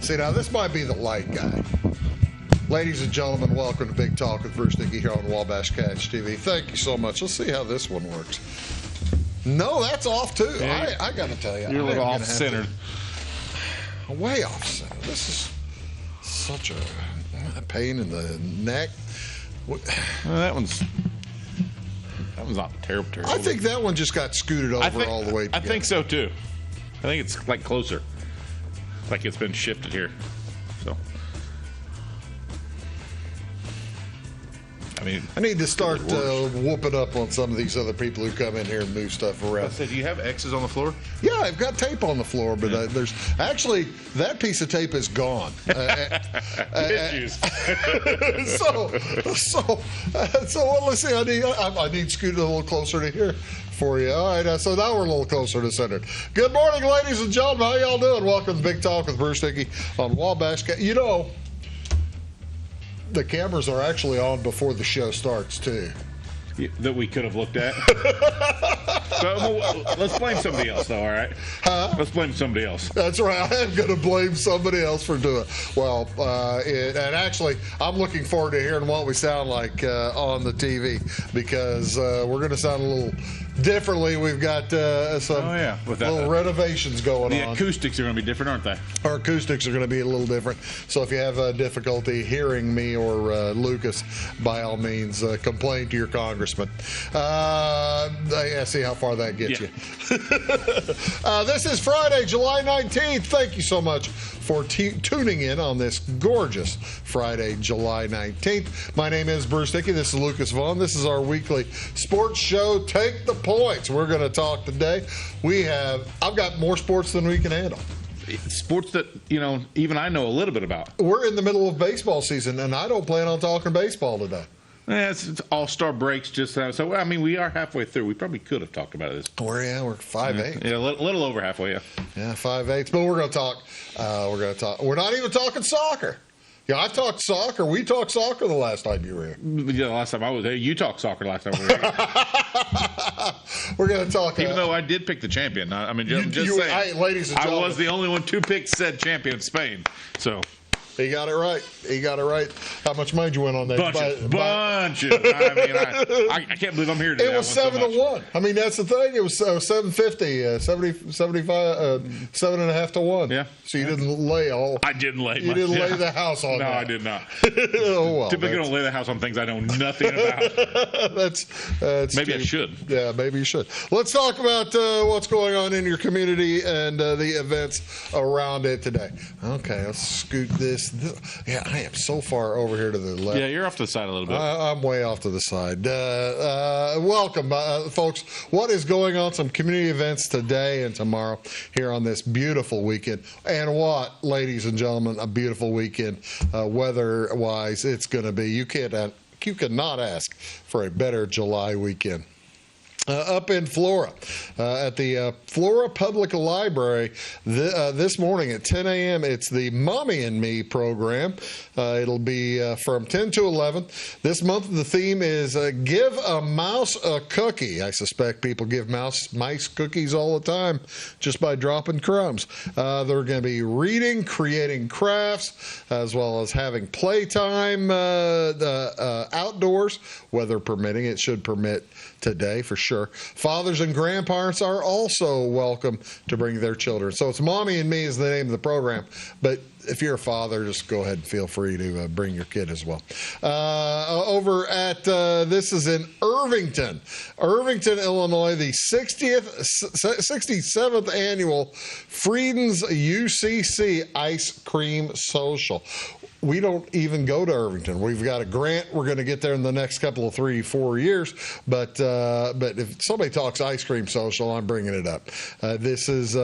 See, now this might be the light guy. Ladies and gentlemen, welcome to Big Talk with Bruce Dickey here on Wabash Catch TV. Thank you so much. Let's see how this one works. No, that's off too. Yeah, I got to tell you. You're a little off-centered. Way off-centered. This is such a pain in the neck. That one's not terrible. I think that one just got scooted over all the way together. I think so too. I think it's like closer. Like it's been shifted here. So I need to start whooping up on some of these other people who come in here and move stuff around. I said, do you have X's on the floor? Yeah, I've got tape on the floor, but there's actually that piece of tape is gone. Issues. So let's see. I need scooted a little closer to here for you. All right, so now we're a little closer to center. Good morning, ladies and gentlemen. How y'all doing? Welcome to Big Talk with Bruce Dickey on Wabash. You know, the cameras are actually on before the show starts, too. That we could have looked at. So, let's blame somebody else, though, all right? Huh? Let's blame somebody else. That's right. I am going to blame somebody else for doing it. Well, and actually, I'm looking forward to hearing what we sound like on the TV because we're going to sound a little differently. We've got some little renovations going on. The acoustics are going to be different, aren't they? Our acoustics are going to be a little different. So if you have difficulty hearing me or Lucas, by all means, complain to your congressman. See how far that gets you. This is Friday, July 19th. Thank you so much for tuning in on this gorgeous Friday, July 19th. My name is Bruce Dickey. This is Lucas Vaughan. This is our weekly sports show, Take the Points. We're going to talk today. I've got more sports than we can handle. Sports that, even I know a little bit about. We're in the middle of baseball season, and I don't plan on talking baseball today. Yeah, it's all-star breaks just now. So, we are halfway through. We probably could have talked about this. We're 5/8. Yeah, a little over halfway, yeah. Yeah, 5/8. But we're going to talk. We're not even talking soccer. Yeah, I talked soccer. We talked soccer the last time you were here. Yeah, the last time I was here. You talked soccer last time we were here. We're going to talk. Even though I did pick the champion. Just saying. Ladies and gentlemen. I was the only one to pick said champion, Spain. So. He got it right. How much money did you win on that? Bunches. I can't believe I'm here today. It was 7-1. That's the thing. It was 750, 75, 7.5 to 1. Yeah. So you didn't lay all. I didn't lay. You didn't lay the house on. No, that. I did not. Oh, well, typically, don't lay the house on things I know nothing about. That's maybe I should. Yeah, maybe you should. Let's talk about what's going on in your community and the events around it today. Okay, let's scoot this. Yeah, I am so far over here to the left. Yeah, you're off to the side a little bit. I'm way off to the side. Welcome, folks. What is going on? Some community events today and tomorrow here on this beautiful weekend. And what, ladies and gentlemen, a beautiful weekend weather-wise it's going to be. You cannot ask for a better July weekend. Up in Flora, at the Flora Public Library this morning at 10 a.m. It's the Mommy and Me program. It'll be from 10 to 11. This month the theme is Give a Mouse a Cookie. I suspect people give mice cookies all the time just by dropping crumbs. They're going to be reading, creating crafts, as well as having playtime outdoors, weather permitting. It should permit today for sure. Fathers and grandparents are also welcome to bring their children. So it's Mommy and Me is the name of the program, but if you're a father, just go ahead and feel free to bring your kid as well. Over at, this is in Irvington, Illinois, the 67th annual Freedom's UCC Ice Cream Social. We don't even go to Irvington. We've got a grant. We're going to get there in the next couple of 3-4 years. But if somebody talks ice cream social, I'm bringing it up. This is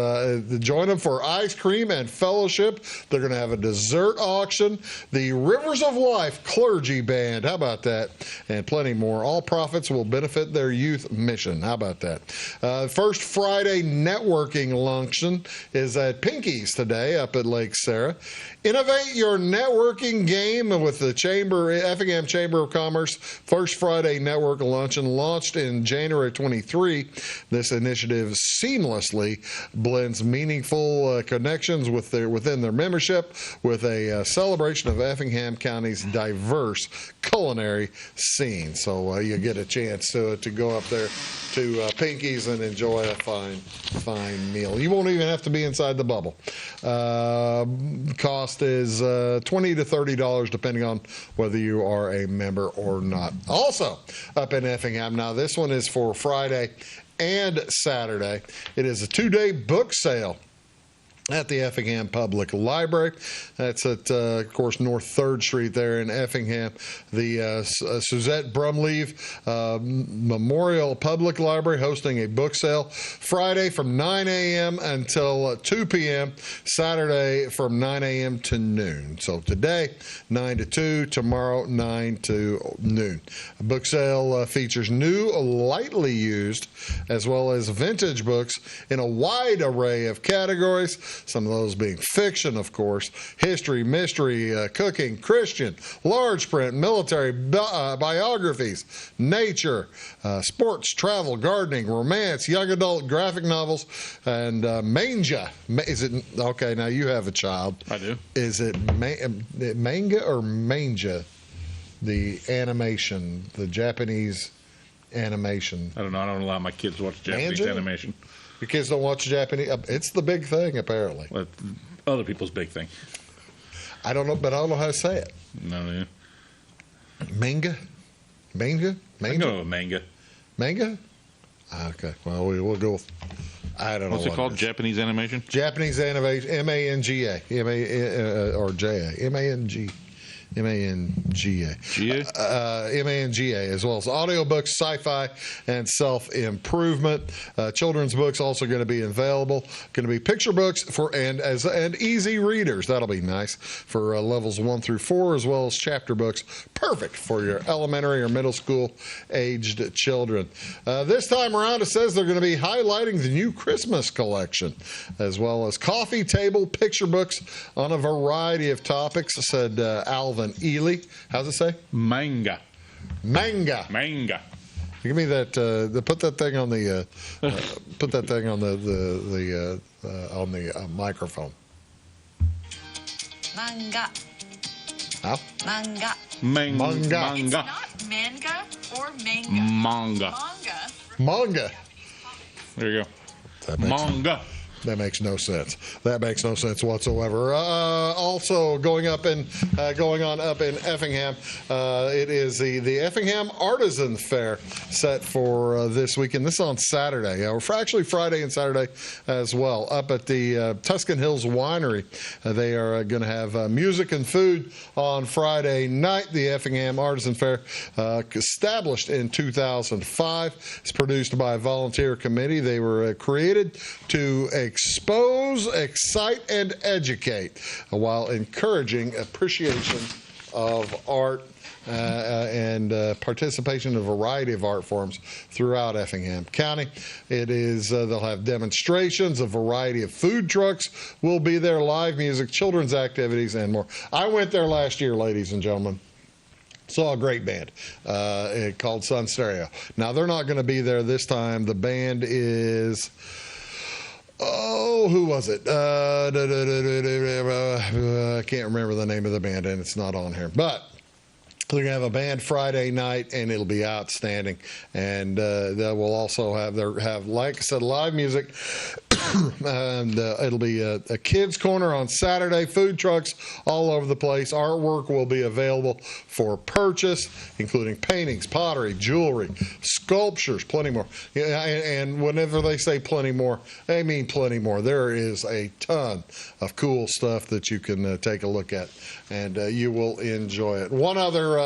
join them for ice cream and fellowship. They're going to have a dessert auction. The Rivers of Life Clergy Band. How about that? And plenty more. All profits will benefit their youth mission. How about that? First Friday networking luncheon is at Pinky's today up at Lake Sarah. Innovate your network networking game with the Effingham Chamber of Commerce First Friday Network Luncheon launched in January 23. This initiative seamlessly blends meaningful connections within their membership with a celebration of Effingham County's diverse culinary scene. So you get a chance to go up there to Pinky's and enjoy a fine meal. You won't even have to be inside the bubble. Cost is $20 to $30 depending on whether you are a member or not. Also up in Effingham, now this one is for Friday and Saturday. It is a 2-day book sale at the Effingham Public Library. That's at, of course, North 3rd Street there in Effingham. The Suzette Brumleve Memorial Public Library hosting a book sale Friday from 9 a.m. until 2 p.m., Saturday from 9 a.m. to noon. So today, 9 to 2, tomorrow, 9 to noon. A book sale features new, lightly used, as well as vintage books in a wide array of categories. Some of those being fiction, of course, history, mystery, cooking, Christian, large print, military, biographies, nature, sports, travel, gardening, romance, young adult graphic novels, and manga. Is it okay? Now you have a child. I do. Is it manga or manga? The animation, the Japanese animation. I don't know. I don't allow my kids to watch Japanese animation. Your kids don't watch Japanese? It's the big thing, apparently. Well, other people's big thing. I don't know, but I don't know how to say it. No. Manga? Manga? I go with manga. Manga? Okay. Well, we'll go with, I don't know. What's it called? Japanese animation? Japanese animation. M-A-N-G-A. Or J-A. M-A-N-G. M-A-N-G-A. M-A-N-G-A, as well as audiobooks, sci-fi, and self-improvement. Children's books also going to be available. Going to be picture books and easy readers. That'll be nice for levels 1 through 4, as well as chapter books. Perfect for your elementary or middle school aged children. This time around, it says they're going to be highlighting the new Christmas collection, as well as coffee table picture books on a variety of topics, said Alvin Ely. How's it say? Manga. Give me that. Put that thing on the. Put that thing on the microphone. Manga. How? Manga. Manga. It's not manga or manga. Manga. There you go. That makes no sense. That makes no sense whatsoever. Also going on up in Effingham, it is the Effingham Artisan Fair set for this weekend. This is on Saturday, or actually Friday and Saturday as well, up at the Tuscan Hills Winery. They are going to have music and food on Friday night. The Effingham Artisan Fair, established in 2005, is produced by a volunteer committee. They were created to expose, excite, and educate while encouraging appreciation of art and participation in a variety of art forms throughout Effingham County. It is they'll have demonstrations, a variety of food trucks will be there, live music, children's activities, and more. I went there last year, ladies and gentlemen. Saw a great band called Sun Stereo. Now, they're not going to be there this time. The band is... Oh, who was it? I can't remember the name of the band, and it's not on here. But they're going to have a band Friday night, and it'll be outstanding. And they will also have, like I said, live music. And it'll be a kids' corner on Saturday, food trucks all over the place. Artwork will be available for purchase, including paintings, pottery, jewelry, sculptures, plenty more. And whenever they say plenty more, they mean plenty more. There is a ton of cool stuff that you can take a look at, and you will enjoy it. One other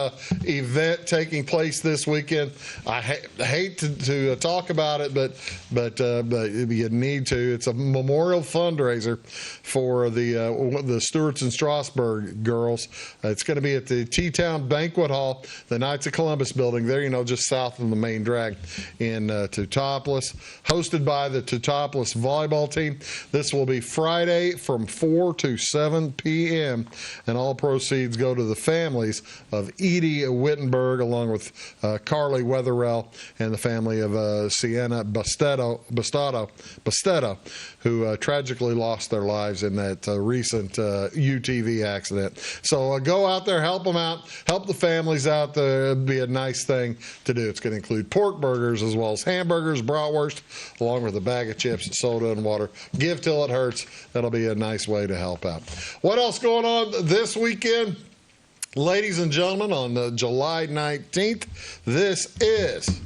event taking place this weekend. I hate to talk about it, but you need to. It's a memorial fundraiser for the Stewarts and Strasburg girls. It's going to be at the T-Town Banquet Hall, the Knights of Columbus building there, just south of the main drag in Teutopolis, hosted by the Teutopolis volleyball team. This will be Friday from 4 to 7 p.m., and all proceeds go to the families of Edie Wittenberg, along with Carly Wetherell and the family of Sienna Bastedo, who tragically lost their lives in that recent UTV accident. So go out there, help them out, help the families out there. It'd be a nice thing to do. It's going to include pork burgers as well as hamburgers, bratwurst, along with a bag of chips, soda, and water. Give till it hurts. That'll be a nice way to help out. What else going on this weekend? Ladies and gentlemen, on July 19th, this is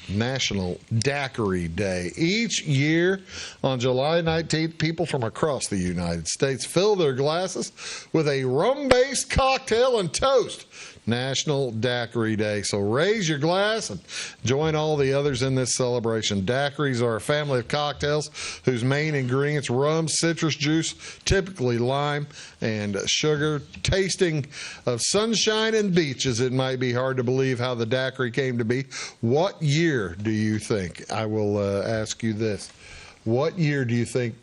National Daiquiri Day. Each year on July 19th, people from across the United States fill their glasses with a rum-based cocktail and toast National Daiquiri Day. So raise your glass and join all the others in this celebration. Daiquiris are a family of cocktails whose main ingredients, rum, citrus juice, typically lime, and sugar. Tasting of sunshine and beaches, it might be hard to believe how the daiquiri came to be. What year do you think? I will ask you this. What year do you think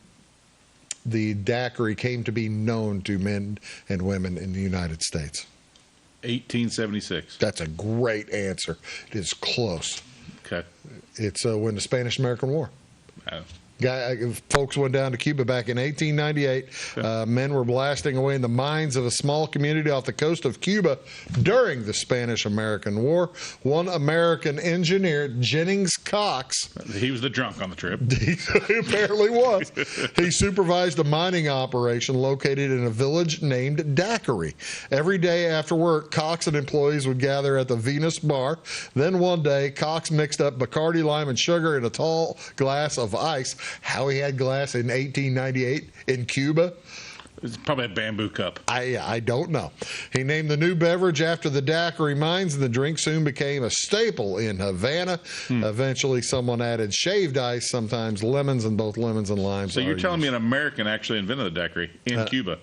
the daiquiri came to be known to men and women in the United States? 1876. That's a great answer. It is close. Okay. It's when the Spanish-American War. Oh. Folks went down to Cuba back in 1898. Men were blasting away in the mines of a small community off the coast of Cuba during the Spanish-American War. One American engineer, Jennings Cox. He was the drunk on the trip. He apparently was. He supervised a mining operation located in a village named Daiquiri. Every day after work, Cox and employees would gather at the Venus Bar. Then one day, Cox mixed up Bacardi, lime, and sugar in a tall glass of ice. How he had glass in 1898 in Cuba? It's probably a bamboo cup. I don't know. He named the new beverage after the daiquiri mines, and the drink soon became a staple in Havana. Eventually, someone added shaved ice, sometimes lemons, and both lemons and limes. So you're telling me an American actually invented the daiquiri in Cuba?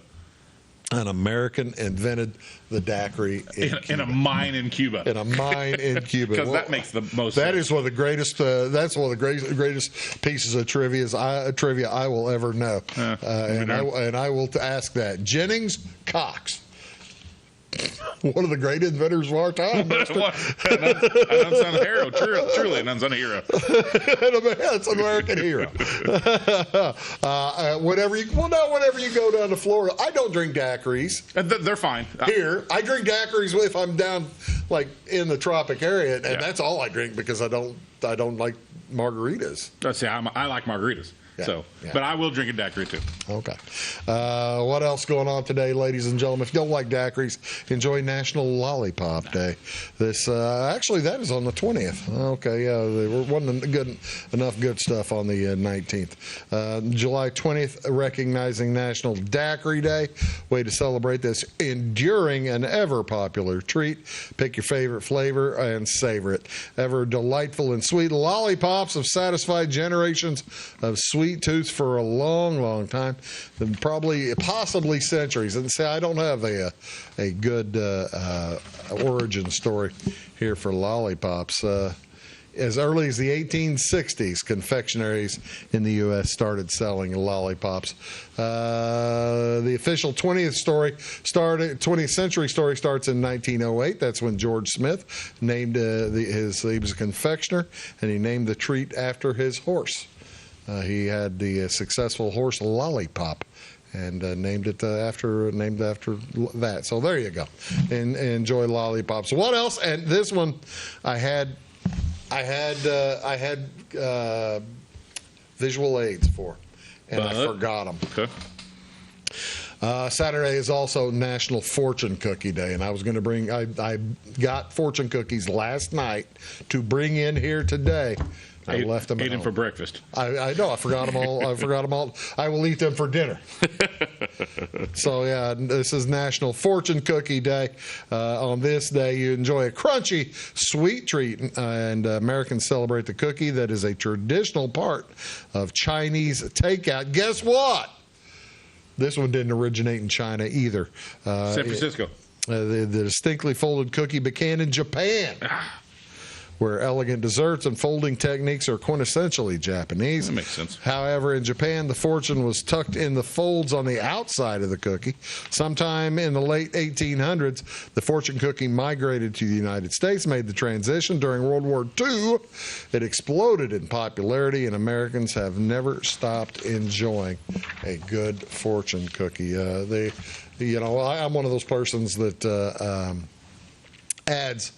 An American invented the daiquiri in a mine in Cuba. In a mine in Cuba. Because that makes the most That sense. is one of the greatest. That's one of the greatest pieces of trivia I will ever know. And I will ask that. Jennings Cox. One of the great inventors of our time. An unsung hero. Truly an unsung hero. That's an American hero. Whenever you go down to Florida, I don't drink daiquiris. They're fine. Here, I drink daiquiris if I'm down like in the tropic area, and that's all I drink because I don't like margaritas. See, I like margaritas. But I will drink a daiquiri too. Okay. What else going on today, ladies and gentlemen? If you don't like daiquiris, enjoy National Lollipop Day. This actually that is on the 20th. Okay, there wasn't enough good stuff on the 19th. July 20th, recognizing National Daiquiri Day. Way to celebrate this enduring and ever popular treat. Pick your favorite flavor and savor it. Ever delightful and sweet lollipops have satisfied generations of sweet tooths for a long, long time, and possibly centuries. And say I don't have a good origin story here for lollipops. As early as the 1860s, confectionaries in the U.S. started selling lollipops. The official 20th century story starts in 1908. That's when George Smith named he was a confectioner, and he named the treat after his horse. He had the successful horse Lollipop, and named after that. So there you go. And enjoy lollipops. What else? And this one, I had visual aids for, and I forgot them. Okay. Saturday is also National Fortune Cookie Day, and I was going to bring. I got fortune cookies last night to bring in here today. I left them. Ate them for breakfast. I know. I forgot them all. I will eat them for dinner. So yeah, this is National Fortune Cookie Day. On this day, you enjoy a crunchy, sweet treat, and Americans celebrate the cookie that is a traditional part of Chinese takeout. Guess what? This one didn't originate in China either. San Francisco. The distinctly folded cookie began in Japan, where elegant desserts and folding techniques are quintessentially Japanese. That makes sense. However, in Japan, the fortune was tucked in the folds on the outside of the cookie. Sometime in the late 1800s, the fortune cookie migrated to the United States, made the transition during World War II. It exploded in popularity, and Americans have never stopped enjoying a good fortune cookie. I'm one of those persons that adds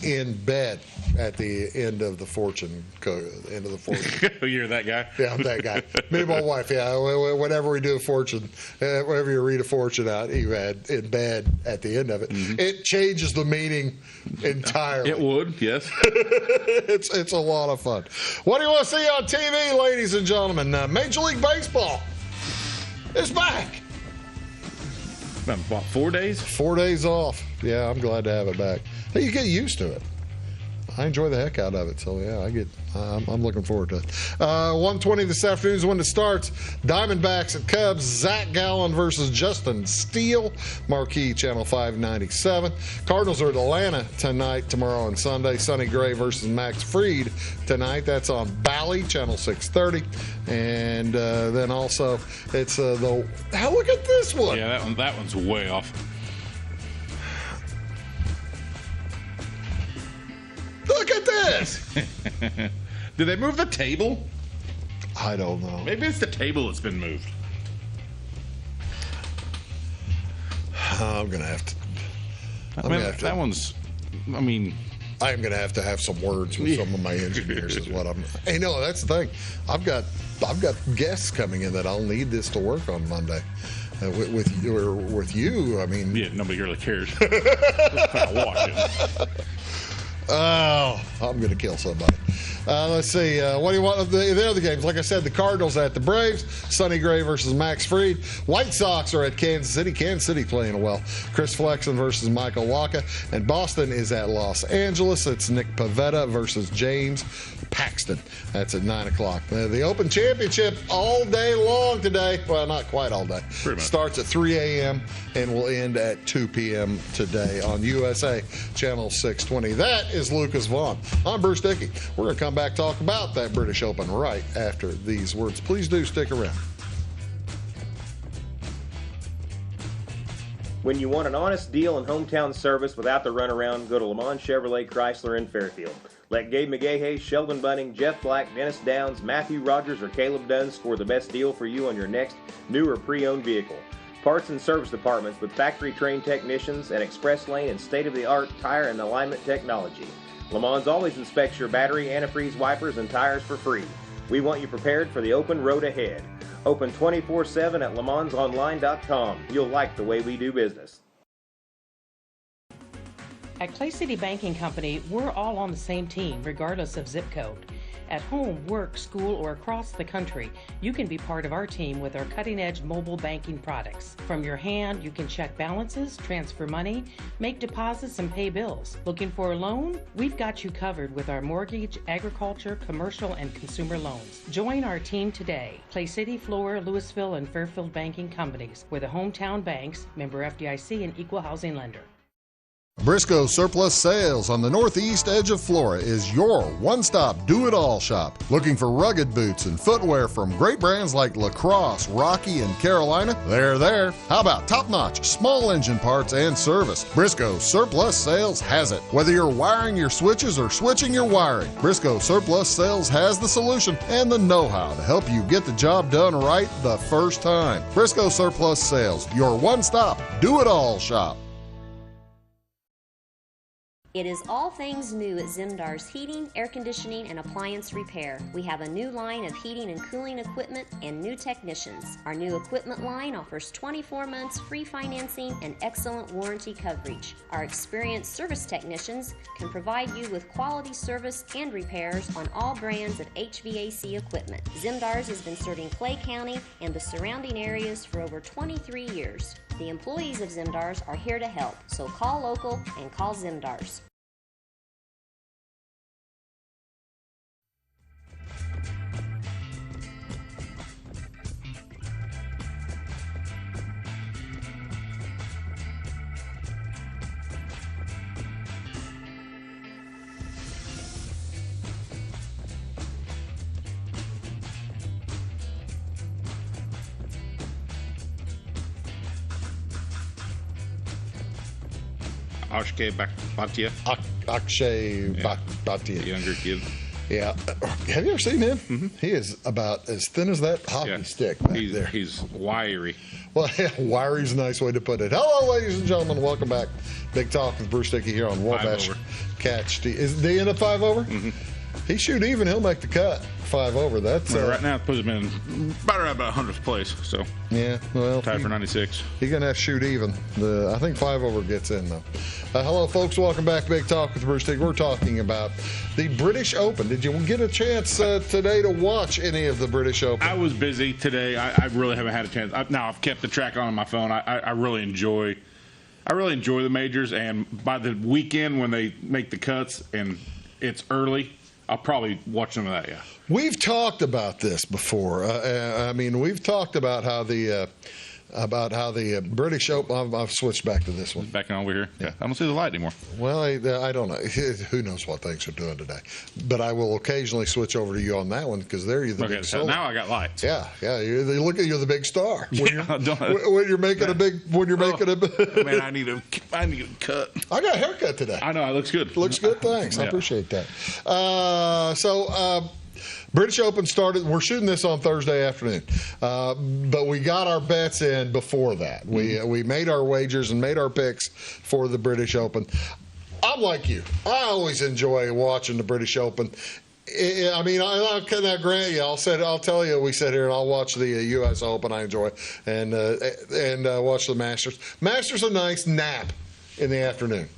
in bed at the end of the fortune. You're that guy? Yeah, I'm that guy. Me and my wife, yeah. Whenever we do a fortune, whenever you read a fortune out, you add in bed at the end of it. Mm-hmm. It changes the meaning entirely. It would, yes. It's a lot of fun. What do you want to see on TV, ladies and gentlemen? Major League Baseball is back. About 4 days? 4 days off. Yeah, I'm glad to have it back. Hey, you get used to it. I enjoy the heck out of it. So, yeah, I'm looking forward to it. 1:20 this afternoon is when it starts. Diamondbacks at Cubs. Zach Gallen versus Justin Steele. Marquee, Channel 597. Cardinals are at Atlanta tonight, tomorrow, and Sunday. Sonny Gray versus Max Fried tonight. That's on Bally, Channel 630. And then also, it's look at this one. Yeah, that one's way off. Look at this. Did they move the table? I don't know. Maybe it's the table that's been moved. I'm going to have to. That one's, I mean. I am going to have some words with some of my engineers is what I'm. Hey, no, that's the thing. I've got guests coming in that I'll need this to work on Monday. With you, I mean. Yeah, nobody really cares. Just kind of watching. Oh, I'm going to kill somebody. Let's see. What do you want of the other games? Like I said, the Cardinals at the Braves. Sonny Gray versus Max Fried. White Sox are at Kansas City. Kansas City playing well. Chris Flexen versus Michael Wacha. And Boston is at Los Angeles. It's Nick Pivetta versus James Paxton. That's at 9 o'clock. The Open Championship all day long today. Well, not quite all day. Starts at 3 a.m. and will end at 2 p.m. today on USA Channel 620. That is Lucas Vaughan. I'm Bruce Dickey. We're going to come back talk about that British Open right after these words. Please do stick around. When you want an honest deal and hometown service without the runaround, go to Le Mans Chevrolet Chrysler in Fairfield. Let Gabe McGahey, Sheldon Bunning, Jeff Black, Dennis Downs, Matthew Rogers, or Caleb Dunn score the best deal for you on your next new or pre-owned vehicle. Parts and service departments with factory-trained technicians and express lane and state-of-the-art tire and alignment technology. Le Mans always inspects your battery, antifreeze, wipers, and tires for free. We want you prepared for the open road ahead. Open 24/7 at lemansonline.com. You'll like the way we do business. At Clay City Banking Company, we're all on the same team, regardless of zip code. At home, work, school, or across the country, you can be part of our team with our cutting-edge mobile banking products. From your hand, you can check balances, transfer money, make deposits, and pay bills. Looking for a loan? We've got you covered with our mortgage, agriculture, commercial, and consumer loans. Join our team today. Clay City, Flora, Louisville, and Fairfield Banking Companies. We're the hometown banks, member FDIC, and equal housing lender. Briscoe Surplus Sales on the northeast edge of Flora is your one-stop do-it-all shop. Looking for rugged boots and footwear from great brands like Lacrosse, Rocky, and Carolina? They're there. How about top-notch small engine parts and service? Briscoe Surplus Sales has it. Whether you're wiring your switches or switching your wiring, Briscoe Surplus Sales has the solution and the know-how to help you get the job done right the first time. Briscoe Surplus Sales, your one-stop do-it-all shop. It is all things new at Zimdar's Heating, Air Conditioning, and Appliance Repair. We have a new line of heating and cooling equipment and new technicians. Our new equipment line offers 24 months free financing and excellent warranty coverage. Our experienced service technicians can provide you with quality service and repairs on all brands of HVAC equipment. Zimdar's has been serving Clay County and the surrounding areas for over 23 years. The employees of Zimdar's are here to help, so call local and call Zimdar's. Ashke Batia, Akshay the Bhatia. younger kid. Yeah. Have you ever seen him? Mm-hmm. He is about as thin as that hockey stick back there. He's wiry. Well, yeah, wiry's a nice way to put it. Hello, ladies and gentlemen. Welcome back. Big Talk with Bruce Dickey here on Wabash Catch. Is the end of 5 over? Mm-hmm. He shoot even. He'll make the cut. 5 over. That's right now it puts him in about 100th place. So yeah, well, tied for 96. He's gonna have to shoot even. I think 5 over gets in though. Hello, folks. Welcome back to Big Talk with Bruce Dickey. We're talking about the British Open. Did you get a chance today to watch any of the British Open? I was busy today. I really haven't had a chance. Now I've kept the track on my phone. I really enjoy the majors, and by the weekend when they make the cuts and it's early, I'll probably watch some of that. Yeah. We've talked about this before. We've talked about how the British Open. I've switched back to this one. Back on over here. Yeah. I don't see the light anymore. Well, I don't know. Who knows what things are doing today? But I will occasionally switch over to you on that one because there you're the big star. So now I got lights. Yeah. You're the big star. When you're making a big. Man, I need a cut. I got a haircut today. I know. It looks good. Looks good. Thanks. Yeah. I appreciate that. British Open started. We're shooting this on Thursday afternoon, but we got our bets in before that. We made our wagers and made our picks for the British Open. I'm like you. I always enjoy watching the British Open. I'll grant you. I'll tell you. We sit here and I'll watch the U.S. Open. I enjoy and watch the Masters. Masters a nice nap in the afternoon.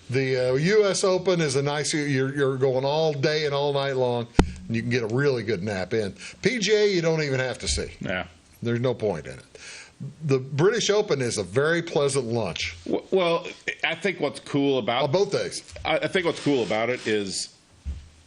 The U.S. Open is a nice. You're going all day and all night long. And you can get a really good nap in. PGA, you don't even have to see. Yeah. There's no point in it. The British Open is a very pleasant lunch. Well, I think what's cool about both days. I think what's cool about it is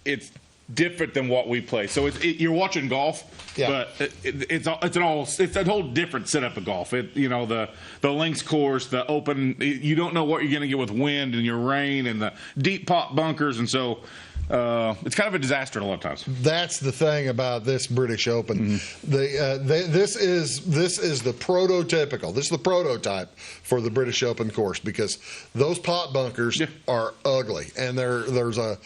it's different than what we play. So you're watching golf, but it's a whole different setup of golf. The links course, the Open. You don't know what you're going to get with wind and your rain and the deep pot bunkers, and so. It's kind of a disaster a lot of times. That's the thing about this British Open. Mm-hmm. This is the prototypical. This is the prototype for the British Open course because those pot bunkers are ugly, and there's a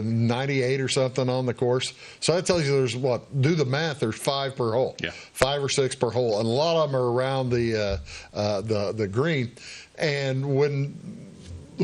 98 or something on the course. So that tells you there's do the math. There's 5 per hole. Yeah. 5 or 6 per hole, and a lot of them are around the green. And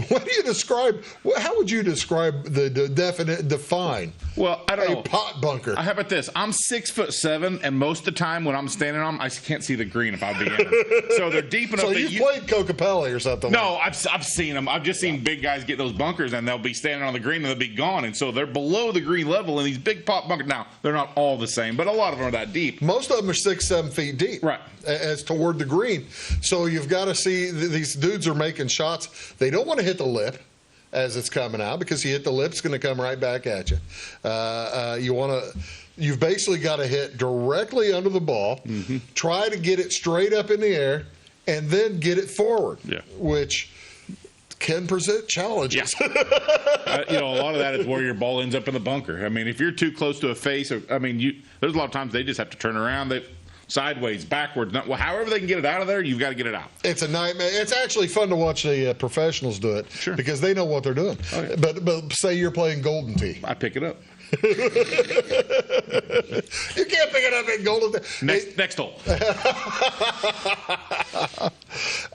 what do you describe? How would you describe define? Well, I don't know. A pot bunker. How about this? I'm 6'7", and most of the time when I'm standing on them, I can't see the green if I'm beginner. So they're deep enough. So you've played Coca-Cola or something? No, I've seen them. I've just seen big guys get those bunkers, and they'll be standing on the green, and they'll be gone. And so they're below the green level in these big pot bunkers. Now, they're not all the same, but a lot of them are that deep. Most of them are 6-7 feet deep. Right. As toward the green. So you've got to see these dudes are making shots. They don't want to hit the lip as it's coming out because you hit the lip, it's going to come right back at you. You've basically got to hit directly under the ball, try to get it straight up in the air, and then get it forward, which can present challenges. Yeah. A lot of that is where your ball ends up in the bunker. I mean, if you're too close to a face, there's a lot of times they just have to turn around. Sideways, backwards, however they can get it out of there, you've got to get it out. It's a nightmare. It's actually fun to watch the professionals do it because they know what they're doing. Oh, yeah. But say you're playing Golden Tee. I pick it up. You can't pick it up in Golden Tee. Next hole.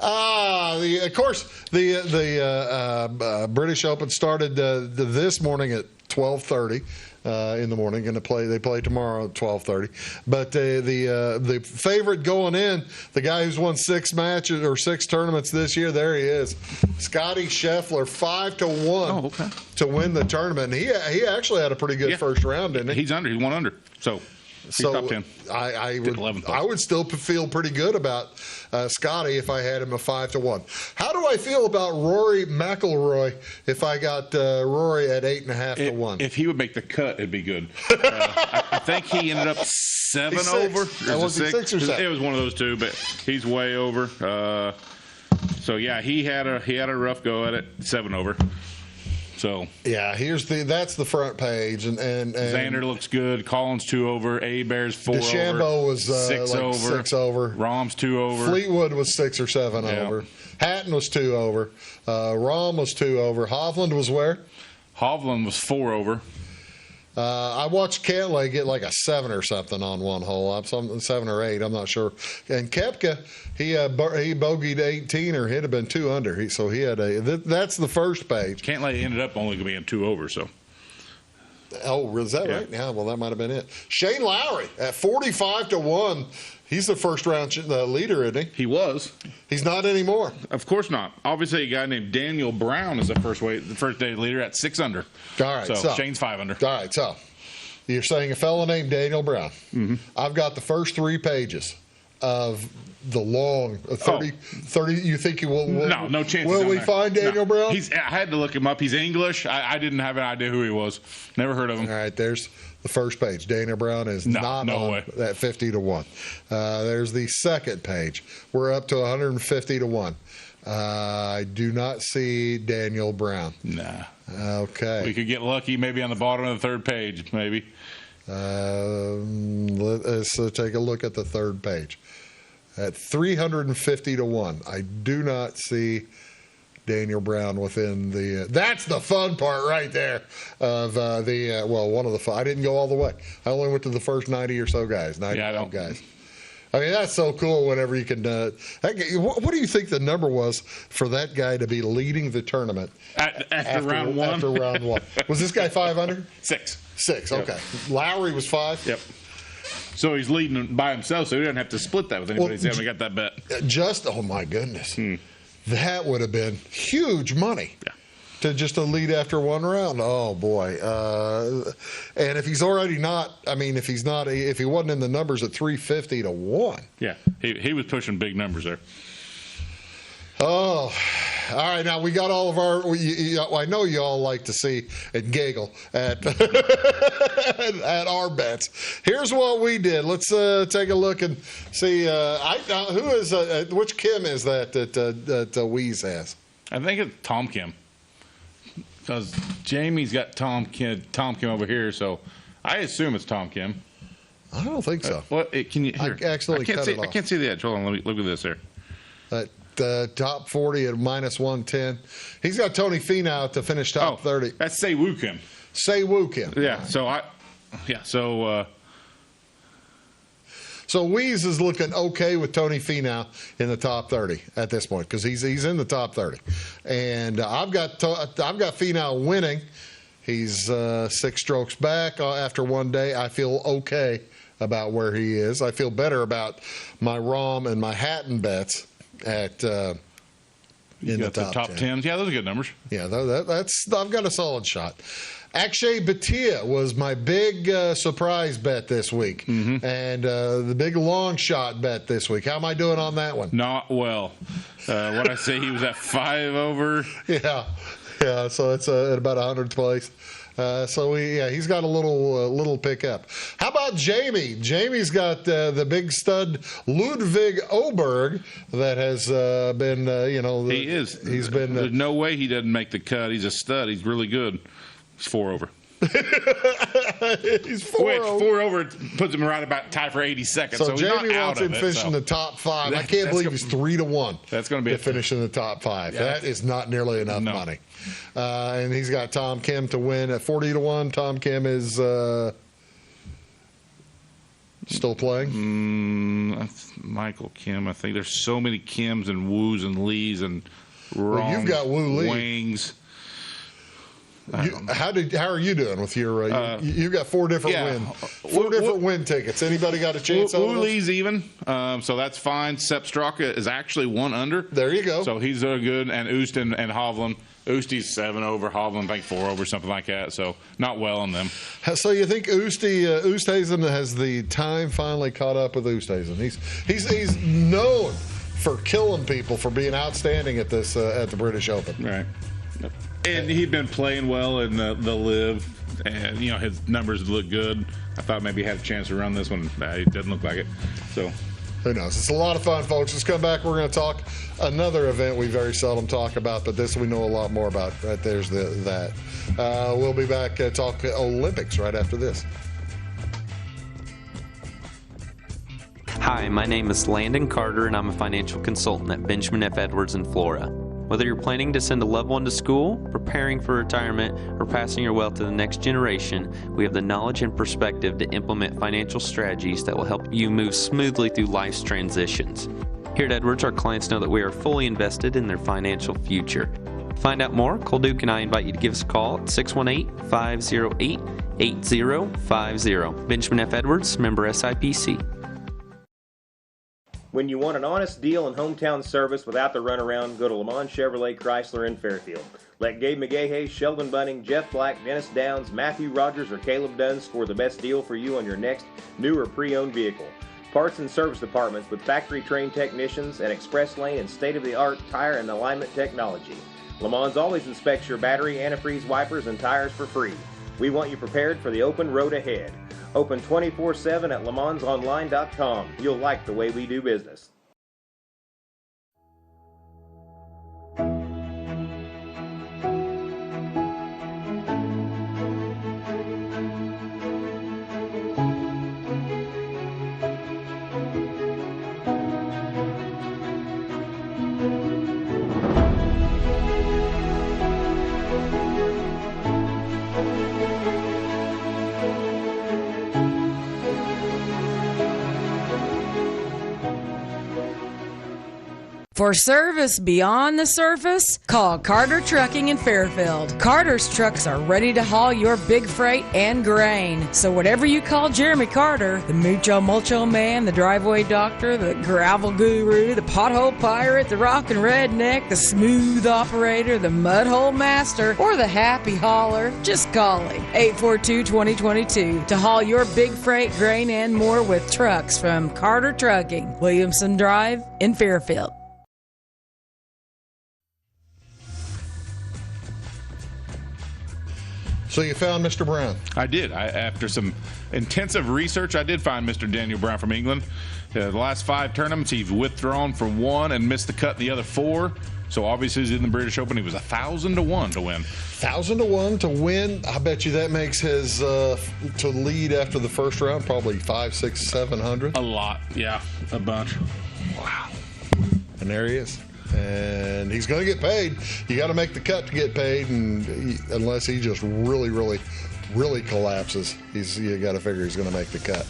Of course, The British Open started this morning at 12:30. In the morning, they play tomorrow at 12:30. But the favorite going in, the guy who's won 6 matches or 6 tournaments this year, there he is, Scotty Scheffler, 5-1 to win the tournament. And he actually had a pretty good first round, didn't he? He's under. He's 1 under. So he's top 10. I would still feel pretty good about Scotty if I had him a 5-1. How do I feel about Rory McIlroy if I got Rory at 8.5 to 1? If he would make the cut, it'd be good. I think he ended up 7 over. Was he 6 or 7? It was one of those two, but he's way over. So yeah, he had a rough go at it, 7 over. So yeah, that's the front page, and Xander looks good. Collins 2 over. Bear's 4 over. DeChambeau was 6 over. 6 over. Rahm's 2 over. Fleetwood was 6 or 7 over. Hatton was 2 over. Rahm was 2 over. Hovland was where? Hovland was 4 over. I watched Cantlay get like a 7 or something on one hole. 7 or 8, I'm not sure. And Koepka, he bogeyed 18 or he'd have been 2 under. So he had that's the first page. Cantlay ended up only being 2 over. So. Oh, is that right? Yeah. Well, that might have been it. Shane Lowry at 45-1. He's the first round leader, isn't he? He was. He's not anymore. Of course not. Obviously, a guy named Daniel Brown is the first day leader at 6 under. All right. So Shane's 5 under. All right. So you're saying a fellow named Daniel Brown. Mm-hmm. I've got the first 3 pages of the long 30. You think you will? No chance. Will we find Daniel Brown? I had to look him up. He's English. I didn't have an idea who he was. Never heard of him. All right. There's the first page. Daniel Brown is not on way. That 50-1. There's the second page. We're up to 150-1. I do not see Daniel Brown. Nah. Okay. We could get lucky maybe on the bottom of the third page, maybe. Let's take a look at the third page. At 350-1, I do not see Daniel Brown within the. That's the fun part right there of one of the fun. I didn't go all the way. I only went to the first 90 or so guys. 90 guys. I mean, that's so cool whenever you can. What do you think the number was for that guy to be leading the tournament after round 1? After round 1, was this guy 5 under? 6. 6. Okay. Yep. Lowry was 5. Yep. So he's leading by himself, so he doesn't have to split that with anybody. Well, we got that bet. Oh my goodness, that would have been huge money. Yeah. To lead after 1 round. Oh boy. And if he's already not, if he wasn't in the numbers at 350-1. Yeah, he was pushing big numbers there. Oh, all right. Now we got all of our. I know you all like to see and giggle at at our bets. Here's what we did. Let's take a look and see. Who is which Kim is that Weeze has? I think it's Tom Kim, because Jamie's got Tom Kim over here, so I assume it's Tom Kim. I don't think so. Can you? Here. I accidentally cut it off. I can't see the edge. Hold on. Let me look at this here. Top 40 at -110. He's got Tony Finau to finish top 30. That's Say Woo Kim. Say Woo Kim. Yeah. So So Weeze is looking okay with Tony Finau in the top 30 at this point because he's in the top 30, and I've got Finau winning. He's 6 strokes back after 1 day. I feel okay about where he is. I feel better about my Rahm and my Hatton bets at in the top 10s. Yeah, those are good numbers. Yeah, that's I've got a solid shot. Akshay Bhatia was my big surprise bet this week, and the big long shot bet this week. How am I doing on that one? Not well. What I say, he was at 5 over. Yeah. So it's at about 100th place. He's got a little pickup. How about Jamie? Jamie's got the big stud Ludwig Oberg that has been, he is. He's been. There's no way he doesn't make the cut. He's a stud. He's really good. He's 4 over. He's 4 over. 4 over puts him right about tie for 82nd. So Jamie wants him finishing the top 5. I can't believe he's 3-1. That's going to be to finish in the top 5. Yeah, that is not nearly enough money. And he's got Tom Kim to win at 40-1. Tom Kim is still playing. That's Michael Kim. I think there's so many Kims and Woos and Lees and Well, you've got Wu Lee. Wings. How are you doing with your? You've got four different win tickets. Anybody got a chance? Wu Lee's even, so that's fine. Sepp Straka is actually 1 under. There you go. So he's good, and Oost and Hovland. Oostie's 7 over, Hovland I think 4 over, something like that. So not well on them. So you think Oosthuizen has the time finally caught up with Oosthuizen? He's known for killing people for being outstanding at this at the British Open. Right. And he'd been playing well in the Live, and his numbers look good. I thought maybe he had a chance to run this one. It doesn't look like it. So who knows? It's a lot of fun, folks. Let's come back. We're going to talk another event we very seldom talk about, but this we know a lot more about. Right there's that. We'll be back to talk Olympics right after this. Hi, my name is Landon Carter, and I'm a financial consultant at Benjamin F. Edwards in Florida. Whether you're planning to send a loved one to school, preparing for retirement, or passing your wealth to the next generation, we have the knowledge and perspective to implement financial strategies that will help you move smoothly through life's transitions. Here at Edwards, our clients know that we are fully invested in their financial future. To find out more, Cole Duke and I invite you to give us a call at 618-508-8050. Benjamin F. Edwards, member SIPC. When you want an honest deal and hometown service without the runaround, go to Lamont Chevrolet Chrysler in Fairfield. Let Gabe McGahey, Sheldon Bunning, Jeff Black, Dennis Downs, Matthew Rogers, or Caleb Dunn score the best deal for you on your next new or pre-owned vehicle. Parts and service departments with factory-trained technicians and express lane and state-of-the-art tire and alignment technology. Lamont's always inspects your battery, antifreeze, wipers, and tires for free. We want you prepared for the open road ahead. Open 24/7 at LeMansOnline.com. You'll like the way we do business. For service beyond the surface, call Carter Trucking in Fairfield. Carter's trucks are ready to haul your big freight and grain. So whatever you call Jeremy Carter, the Mucho Mulcho Man, the driveway doctor, the gravel guru, the pothole pirate, the rockin' redneck, the smooth operator, the mudhole master, or the happy hauler, just call him. 842-2022 to haul your big freight, grain, and more with trucks from Carter Trucking, Williamson Drive in Fairfield. So you found Mr. Brown? I did. After some intensive research, I did find Mr. Daniel Brown from England. The last 5 tournaments, he's withdrawn from 1 and missed the cut in the other 4. So obviously he's in the British Open. He was 1,000 to 1 to win. 1,000 to 1 to win. I bet you that makes his to lead after the first round probably 500, 600, 700. A lot, yeah, a bunch. Wow. And there he is. And he's going to get paid. You got to make the cut to get paid, and unless he just really, really, really collapses, you got to figure he's going to make the cut.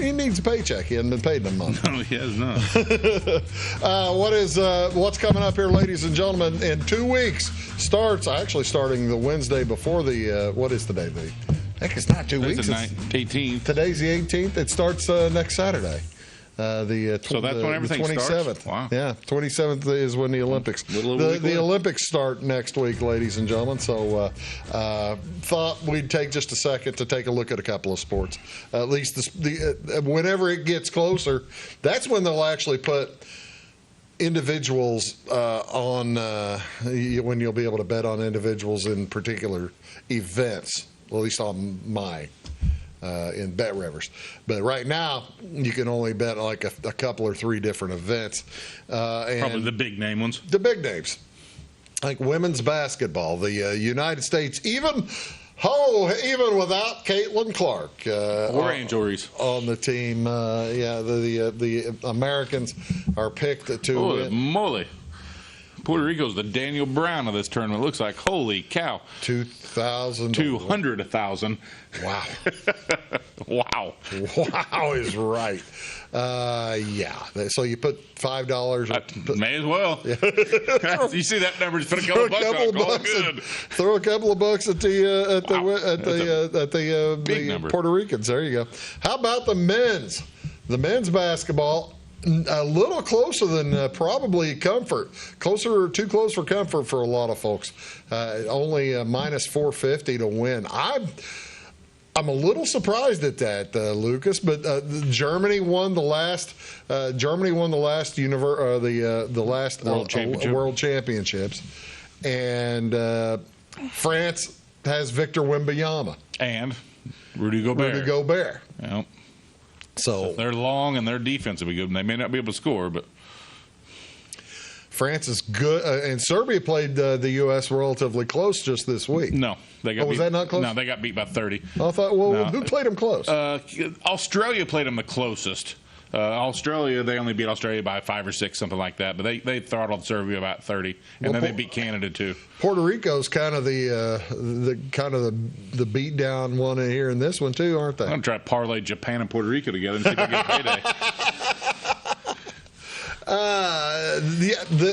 He needs a paycheck. He hasn't been paid in a month. No, he has not. What's coming up here, ladies and gentlemen? In 2 weeks, starting the Wednesday before the what is today? Heck, it's not 2 weeks. It's the 18th. Today's the 18th. It starts next Saturday. So that's when everything 27th. Starts? Wow. Yeah, 27th is when the Olympics. The Olympics start next week, ladies and gentlemen. So thought we'd take just a second to take a look at a couple of sports. At least whenever it gets closer, that's when they'll actually put individuals on when you'll be able to bet on individuals in particular events, at least on my in Bet Rivers. But right now, you can only bet like a couple or 3 different events. And probably the big name ones. The big names. Like women's basketball, the United States, even without Caitlin Clark. Or Angel Reese. On the team. The Americans are picked to Holy win. moly. Puerto Rico's the Daniel Brown of this tournament. Looks like, holy cow. 2,000. 200,000. Wow. Wow. Wow is right. Yeah. So you put $5. May as well. You see that number? Just put a couple bucks on. Call it good. Throw a couple of bucks at the Puerto Ricans. There you go. How about the men's? The men's basketball. A little closer than probably comfort. Too close for comfort for a lot of folks. Only minus 450 to win. I'm a little surprised at that, Lucas. But Germany won the last. World Championships, and France has Victor Wembanyama and Rudy Gobert. Yep. So they're long and their defense will be good. They may not be able to score, but France is good. And Serbia played the U.S. relatively close just this week. No, they got. Was that not close? No, they got beat by 30. I thought. Well, who played them close? Australia played them the closest. Australia, they only beat Australia by 5 or 6, something like that. But they throttled Serbia about 30, and then they beat Canada too. Puerto Rico's kind of the beat down one in here in this one too, aren't they? I'm gonna try to parlay Japan and Puerto Rico together and see if I get payday.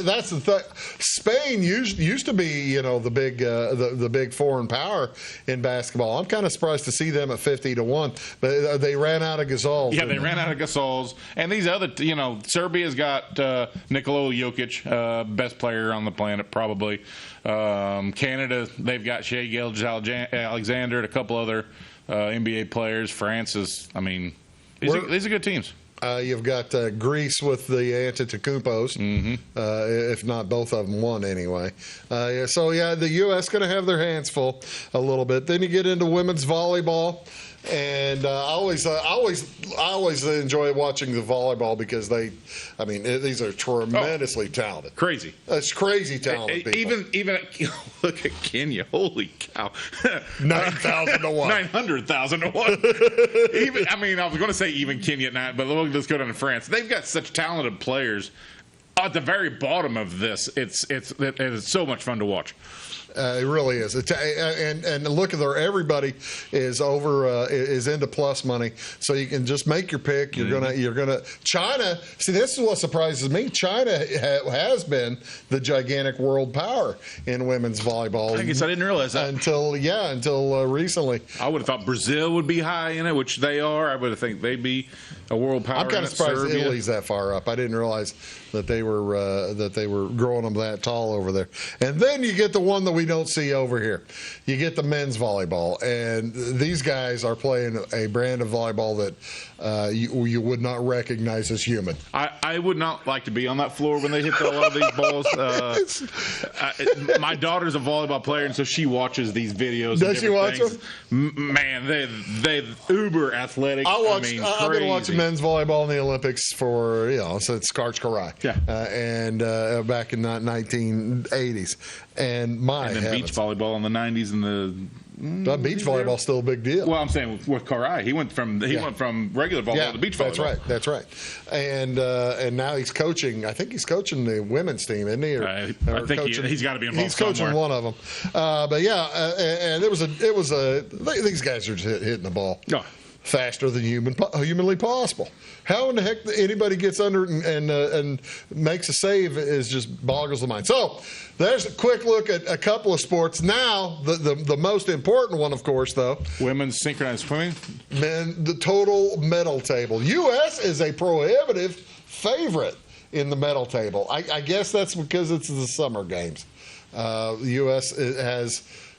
That's the thing. Spain used to be, the big foreign power in basketball. I'm kind of surprised to see them at 50 to 1, but they ran out of Gasols. Yeah, they ran out of Gasols, and these other, Serbia's got Nikola Jokic, best player on the planet probably. Canada, they've got Shai Gilgeous-Alexander and a couple other NBA players. France is, these are good teams. You've got Greece with the Antetokounmpos, if not both of them won anyway. The U.S. going to have their hands full a little bit. Then you get into women's volleyball. And I always enjoy watching the volleyball because these are tremendously talented. Crazy. It's crazy talented people. Even look at Kenya. Holy cow. 9,000 to 1. 900,000 to 1. I was going to say even Kenya at 9, but let's go down to France. They've got such talented players. At the very bottom of this, it's so much fun to watch. It really is. And look at there, everybody is is into plus money, so you can just make your pick. You're gonna China. See, this is what surprises me. China has been the gigantic world power in women's volleyball. I guess I didn't realize that until recently. I would have thought Brazil would be high in it, which they are. I would have think they'd be a world power. I'm kind of surprised Italy's that far up. I didn't realize that they were growing them that tall over there. And then you get the one that we don't see over here. You get the men's volleyball, and these guys are playing a brand of volleyball that you would not recognize as human. I would not like to be on that floor when they hit a lot of these balls. My daughter's a volleyball player, and so she watches these videos. Does she watch them? Man, they uber athletic. I've been watching men's volleyball in the Olympics for since Karch Karai. Yeah. And back in the 1980s. And then beach volleyball in the 90s and the beach volleyball still a big deal. Well, I'm saying with Karai, he went from regular volleyball to beach volleyball. That's right. And now he's coaching. I think he's coaching the women's team, isn't he? I think he's got to be involved. He's coaching somewhere. one of them. And these guys are just hitting the ball. No. Faster than humanly possible. How in the heck anybody gets under and makes a save is just boggles the mind. So there's a quick look at a couple of sports. Now the most important one, of course, though, women's synchronized swimming. Men, the total medal table. U.S. is a prohibitive favorite in the medal table. I guess that's because it's the summer games. The U.S.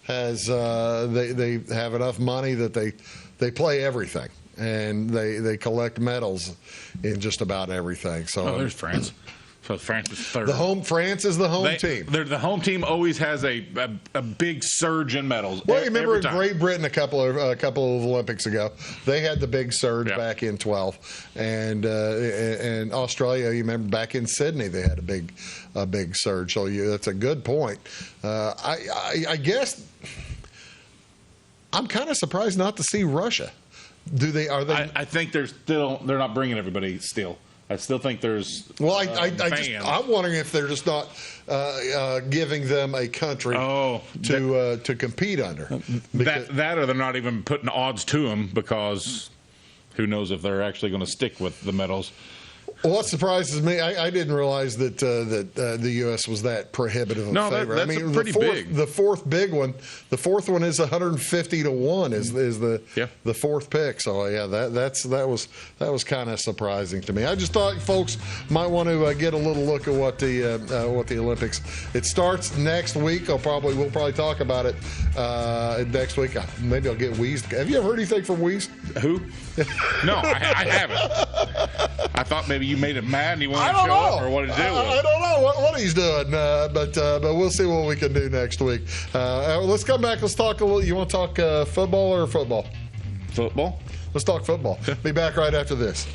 they have enough money that they play everything, and they collect medals in just about everything. So there's France. So France is third. France is the home team. The home team always has a big surge in medals. Well, you remember in Great Britain a couple of Olympics ago, they had the big surge back in 12, and Australia, you remember back in Sydney, they had a big surge. So that's a good point. I guess I'm kind of surprised not to see Russia. Are they? I think they're not bringing everybody still. I still think there's Well, I'm wondering if they're just not giving them a country to compete under. That or they're not even putting odds to them because who knows if they're actually going to stick with the medals. What surprises me, I didn't realize that the U.S. was that prohibitive of favor. That's pretty big. The fourth big one, the fourth one is 150-1 is the fourth pick. So yeah, that was kind of surprising to me. I just thought folks might want to get a little look at what the Olympics. It starts next week. We'll probably talk about it next week. Maybe I'll get Weeze. Have you ever heard anything from Weeze? Who? No, I haven't. I thought maybe you made him mad and he wanted to show up or what to do. I don't know what he's doing, but we'll see what we can do next week. Let's come back. Let's talk a little. You want to talk football or football? Football. Let's talk football. Be back right after this.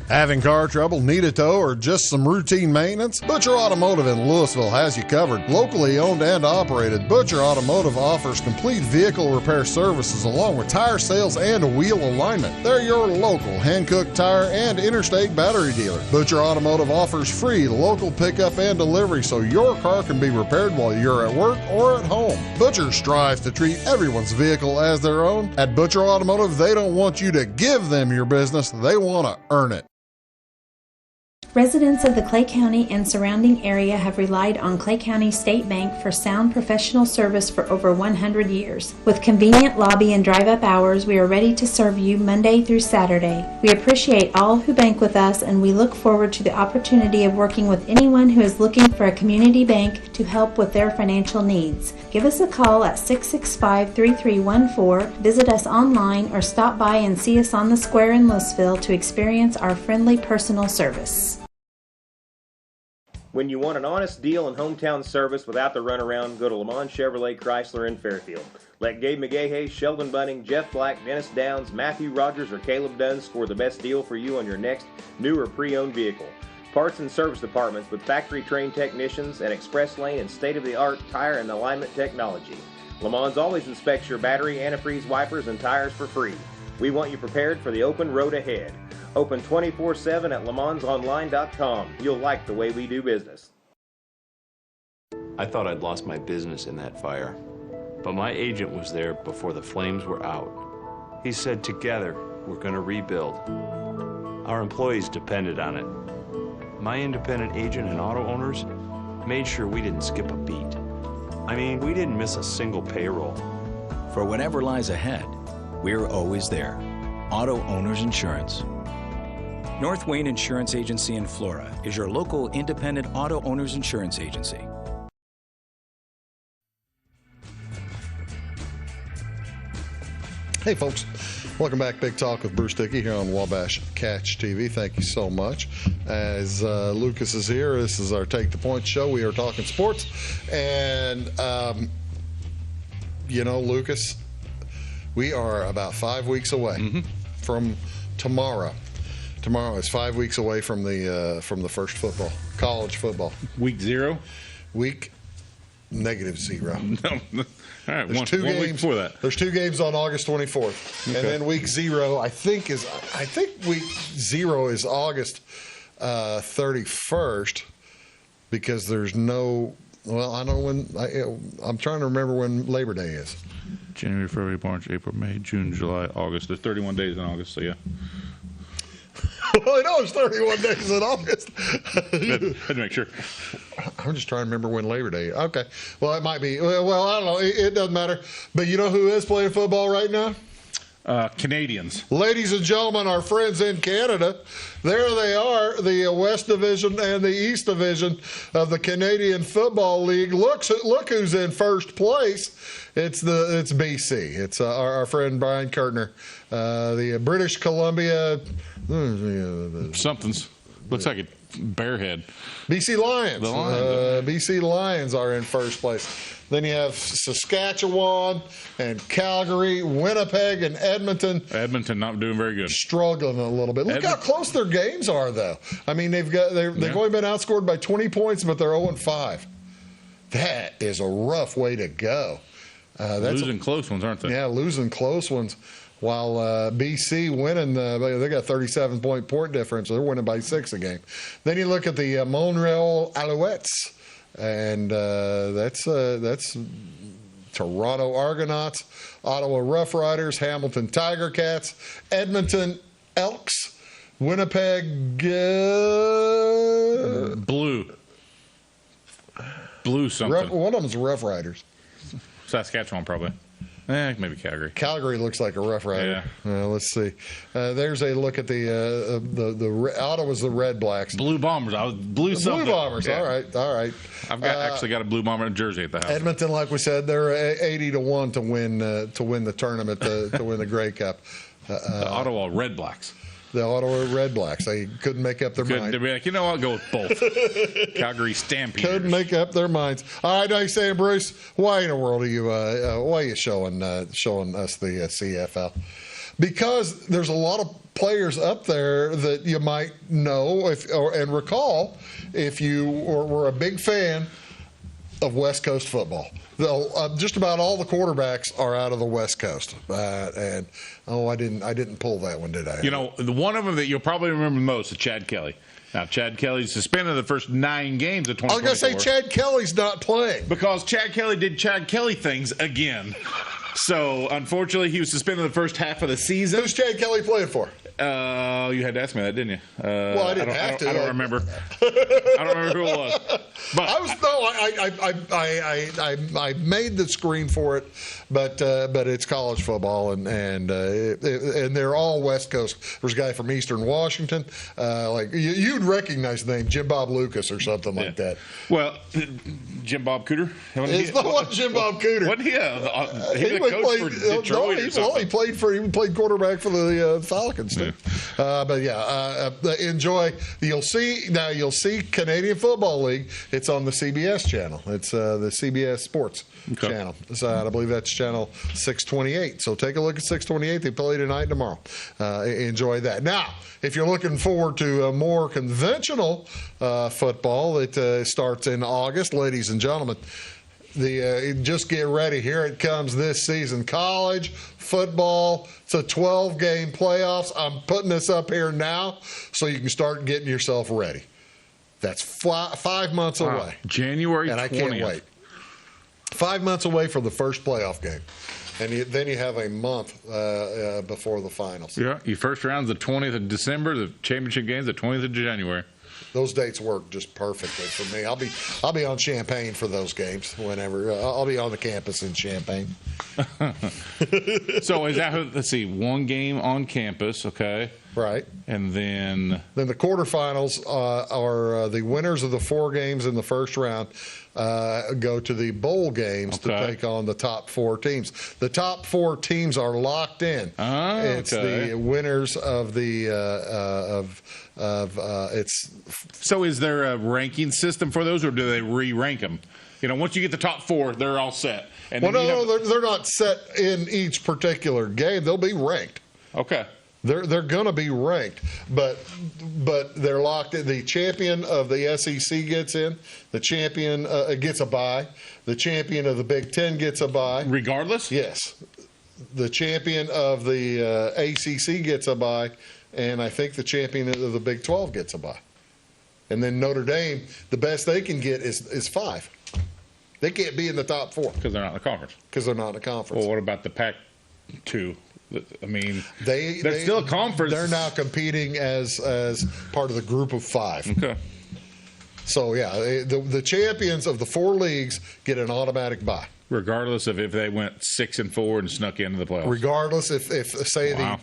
Having car trouble, need a tow, or just some routine maintenance? Butcher Automotive in Louisville has you covered. Locally owned and operated, Butcher Automotive offers complete vehicle repair services along with tire sales and wheel alignment. They're your local hand-cooked tire and interstate battery dealer. Butcher Automotive offers free local pickup and delivery so your car can be repaired while you're at work or at home. Butcher strives to treat everyone's vehicle as their own. At Butcher Automotive, they don't want you to give them your business, they want to earn it. Residents of the Clay County and surrounding area have relied on Clay County State Bank for sound professional service for over 100 years. With convenient lobby and drive-up hours, we are ready to serve you Monday through Saturday. We appreciate all who bank with us, and we look forward to the opportunity of working with anyone who is looking for a community bank to help with their financial needs. Give us a call at 665-3314, visit us online, or stop by and see us on the square in Louisville to experience our friendly personal service. When you want an honest deal and hometown service without the runaround, go to Lamont Chevrolet Chrysler in Fairfield. Let Gabe McGahey, Sheldon Bunning, Jeff Black, Dennis Downs, Matthew Rogers, or Caleb Dunn score the best deal for you on your next new or pre-owned vehicle. Parts and service departments with factory-trained technicians and express lane and state-of-the-art tire and alignment technology. Lamont's always inspects your battery, antifreeze, wipers, and tires for free. We want you prepared for the open road ahead. Open 24/7 at LaMonsOnline.com. You'll like the way we do business. I thought I'd lost my business in that fire, but my agent was there before the flames were out. He said, together, we're going to rebuild. Our employees depended on it. My independent agent and auto owners made sure we didn't skip a beat. I mean, we didn't miss a single payroll. For whatever lies ahead, we're always there. Auto Owners Insurance. North Wayne Insurance Agency in Flora is your local independent auto owners insurance agency. Hey folks, welcome back. Big Talk with Bruce Dickey here on Wabash Catch TV. Thank you so much. As Lucas is here, this is our Take the Point show. We are talking sports. And, Lucas, we are about 5 weeks away from tomorrow. Tomorrow is 5 weeks away from the first college football. Week 0? Week -0. No. All right, There's one week before that. There's 2 games on August 24th, and then week 0 I think week 0 is August 31st because there's no. Well, I don't know when. I'm trying to remember when Labor Day is. January, February, March, April, May, June, July, August. There's 31 days in August, so yeah. Well, I know it's 31 days in August. Had to make sure. I'm just trying to remember when Labor Day is. Okay. Well, it might be. Well, I don't know. It doesn't matter. But you know who is playing football right now? Canadians. Ladies and gentlemen, our friends in Canada, there they are, the West Division and the East Division of the Canadian Football League. Look who's in first place. It's BC. It's our friend Brian Kurtner, the British Columbia. Something's looks like a bear head. BC Lions. The Lions. BC Lions are in first place. Then you have Saskatchewan and Calgary, Winnipeg and Edmonton. Edmonton not doing very good. Struggling a little bit. Look how close their games are, though. I mean, they've only been outscored by 20 points, but they're 0-5. That is a rough way to go. Losing close ones, aren't they? Yeah, losing close ones. while BC winning, they got 37-point difference. So they're winning by 6 a game. Then you look at the Montreal Alouettes, and that's Toronto Argonauts, Ottawa Rough Riders, Hamilton Tiger Cats, Edmonton Elks, Winnipeg Blue something. One of them's Rough Riders. Saskatchewan probably. Maybe Calgary. Calgary looks like a Rough Rider. Yeah. Let's see. There's a look at the Ottawa's the Red Blacks. Blue Bombers. Blue something. Blue Bombers. Yeah. All right. I've actually got a Blue Bomber jersey at the house. Edmonton, like we said, they're 80-1 to win the tournament to win the Grey Cup. The Ottawa Red Blacks. The Ottawa Red Blacks. They couldn't make up their mind. They'd be like, you know what? I'll go with both. Calgary Stampeders. Couldn't make up their minds. All right, now you saying, Bruce, why in the world are you showing us the CFL? Because there's a lot of players up there that you might know and recall if you were a big fan of West Coast football. Just about all the quarterbacks are out of the West Coast, I didn't pull that one, did I? You know, the one of them that you'll probably remember most is Chad Kelly. Now, Chad Kelly's suspended the first 9 games of 2024. I was going to say Chad Kelly's not playing because Chad Kelly did Chad Kelly things again. So, unfortunately, he was suspended the first half of the season. Who's Chad Kelly playing for? You had to ask me that, didn't you? Well, I didn't have to. I don't remember. I don't remember who it was. But I made the screen for it, but it's college football and they're all West Coast. There's a guy from Eastern Washington, like you'd recognize the name Jim Bob Lucas or something like that. Well, Jim Bob Cooter. It's not Jim Bob Cooter. Wasn't he the coach for Detroit or something? He played quarterback for the Falcons too. Enjoy. You'll see Canadian Football League. It's on the CBS channel. It's the CBS Sports channel. So I believe that's channel 628. So take a look at 628. They play tonight and tomorrow. Enjoy that. Now, if you're looking forward to a more conventional football, it starts in August, ladies and gentlemen. Just get ready. Here it comes this season. College football. It's a 12-game playoffs. I'm putting this up here now so you can start getting yourself ready. That's 5 months away. January 20th. And I can't wait. 5 months away from the first playoff game. And then you have a month before the finals. Yeah, your first round's the 20th of December. The championship game's the 20th of January. Those dates work just perfectly for me. I'll be on Champaign for those games whenever. I'll be on the campus in Champaign. So is that, let's see, one game on campus, okay? Right. And then the quarterfinals are the winners of the 4 games in the first round go to the bowl games to take on the top 4 teams. The top 4 teams are locked in. It's the winners of the it's. So is there a ranking system for those, or do they re-rank them? You know, once you get the top 4, they're all set. And they're not set in each particular game. They'll be ranked. Okay. They're going to be ranked, but they're locked in. The champion of the SEC gets in. The champion gets a bye. The champion of the Big Ten gets a bye. Regardless? Yes. The champion of the ACC gets a bye, and I think the champion of the Big 12 gets a bye. And then Notre Dame, the best they can get is 5. They can't be in the top 4 because they're not in the conference. Well, what about the Pac-2? I mean, they're still a conference. They're now competing as part of the group of 5. Okay. So yeah, the champions of the 4 leagues get an automatic bye, regardless of if they went 6-4 and snuck into the playoffs. Regardless if say the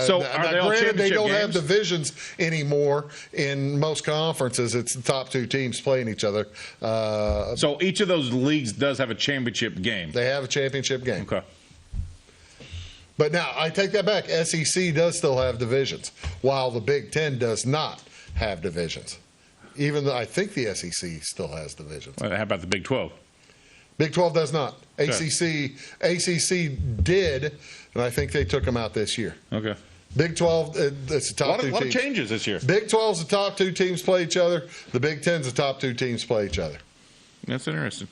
so granted they don't games? have divisions anymore in most conferences. It's the top 2 teams playing each other. So each of those leagues does have a championship game. They have a championship game. Okay. But now, I take that back. SEC does still have divisions, while the Big Ten does not have divisions. Even though I think the SEC still has divisions. Well, how about the Big 12? Big 12 does not. Okay. ACC did, and I think they took them out this year. Okay. Big 12, it's the top 2 teams. A lot of changes this year. Big 12's the top 2 teams play each other. The Big 10's the top 2 teams play each other. That's interesting.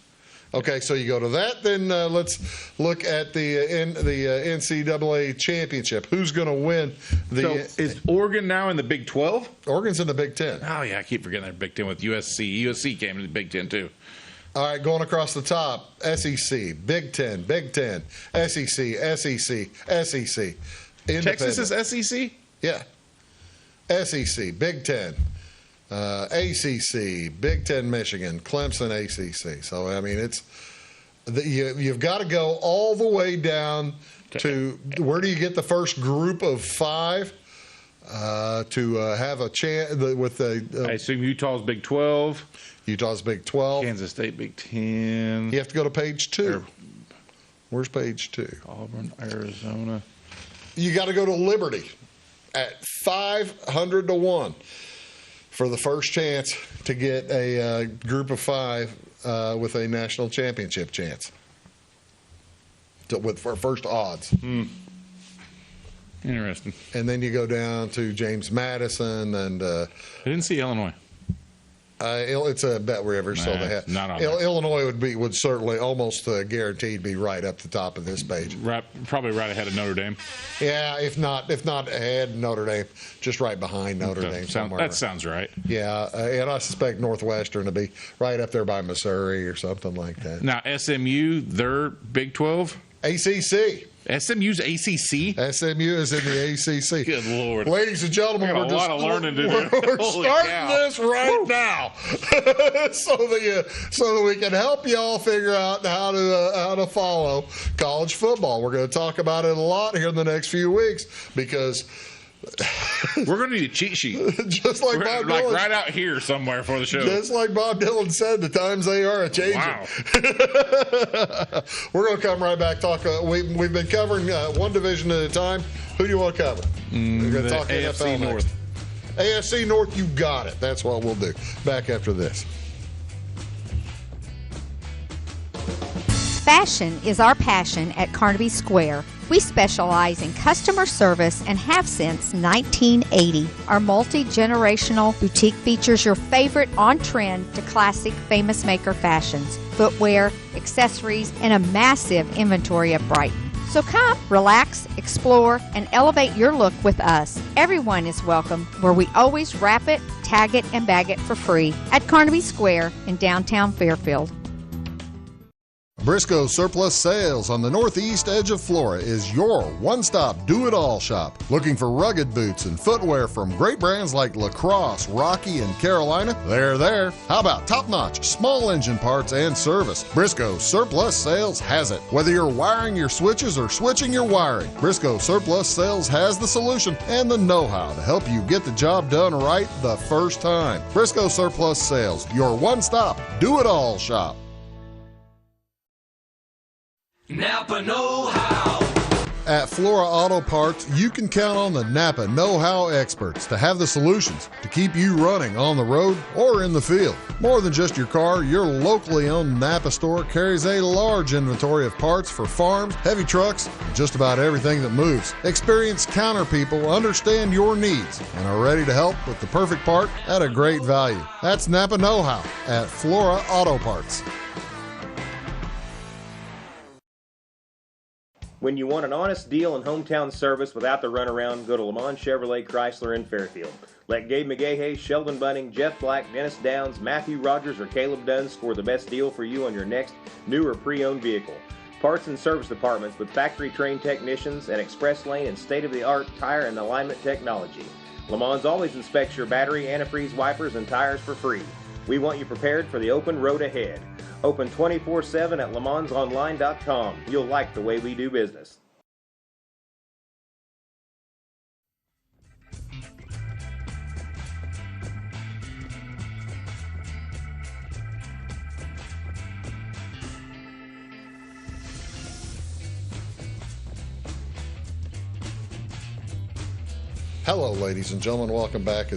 Okay, so you go to that. Then let's look at the NCAA championship. Who's going to win? So is Oregon now in the Big 12? Oregon's in the Big 10. Oh, yeah, I keep forgetting they're Big 10 with USC. USC came in the Big 10, too. All right, going across the top, SEC, Big 10, SEC, SEC. Texas is SEC? Yeah. SEC, Big 10, ACC, Big 10 Michigan, Clemson, ACC. So, I mean, you've got to go all the way down to where do you get the first group of 5 to have a chance with the. I assume Utah's Big 12. Utah's Big 12. Kansas State Big 10. You have to go to page 2. Where's page 2? Auburn, Arizona. You got to go to Liberty at 500 to 1 for the first chance to get a group of 5 with a national championship chance. For first odds. Interesting. And then you go down to James Madison and. I didn't see Illinois. It's a bet wherever, so they have. Not on Illinois would certainly almost guaranteed be right up the top of this page. Probably right ahead of Notre Dame. Yeah, if not ahead of Notre Dame, just right behind Notre Dame somewhere. That sounds right. Yeah, and I suspect Northwestern to be right up there by Missouri or something like that. Now SMU, they're Big 12. ACC. SMU's ACC? SMU is in the ACC. Good Lord. Ladies and gentlemen, we're a lot of learning to do. We're starting this right now so that we can help y'all figure out how to follow college football. We're going to talk about it a lot here in the next few weeks because we're going to need a cheat sheet. Just like Bob Dylan. Right out here somewhere for the show. Just like Bob Dylan said, the times they are a-changing. Wow. We're going to come right back. Talk. We've been covering one division at a time. Who do you want to cover? We're going to talk AFC NFL North. Next. AFC North, you got it. That's what we'll do. Back after this. Fashion is our passion at Carnaby Square. We specialize in customer service and have since 1980. Our multi-generational boutique features your favorite on-trend to classic Famous Maker fashions, footwear, accessories, and a massive inventory of Brighton. So come, relax, explore, and elevate your look with us. Everyone is welcome, where we always wrap it, tag it, and bag it for free at Carnaby Square in downtown Fairfield. Briscoe Surplus Sales on the northeast edge of Flora is your one-stop do-it-all shop. Looking for rugged boots and footwear from great brands like Lacrosse, Rocky, and Carolina? They're there. How about top-notch small engine parts and service? Briscoe Surplus Sales has it. Whether you're wiring your switches or switching your wiring, Briscoe Surplus Sales has the solution and the know-how to help you get the job done right the first time. Briscoe Surplus Sales, your one-stop do-it-all shop. Napa Know-How. At Flora Auto Parts, you can count on the Napa Know-How experts to have the solutions to keep you running on the road or in the field. More than just your car, your locally owned Napa store carries a large inventory of parts for farms, heavy trucks, and just about everything that moves. Experienced counter people understand your needs and are ready to help with the perfect part at a great value. That's Napa Know-How at Flora Auto Parts. When you want an honest deal and hometown service without the runaround, go to Lamont Chevrolet Chrysler in Fairfield. Let Gabe McGahey, Sheldon Bunning, Jeff Black, Dennis Downs, Matthew Rogers, or Caleb Dunn score the best deal for you on your next new or pre-owned vehicle. Parts and service departments with factory-trained technicians and express lane and state-of-the-art tire and alignment technology. Lamont always inspects your battery, antifreeze, wipers, and tires for free. We want you prepared for the open road ahead. Open 24/7 at LeMansOnline.com. You'll like the way we do business. Hello, ladies and gentlemen. Welcome back.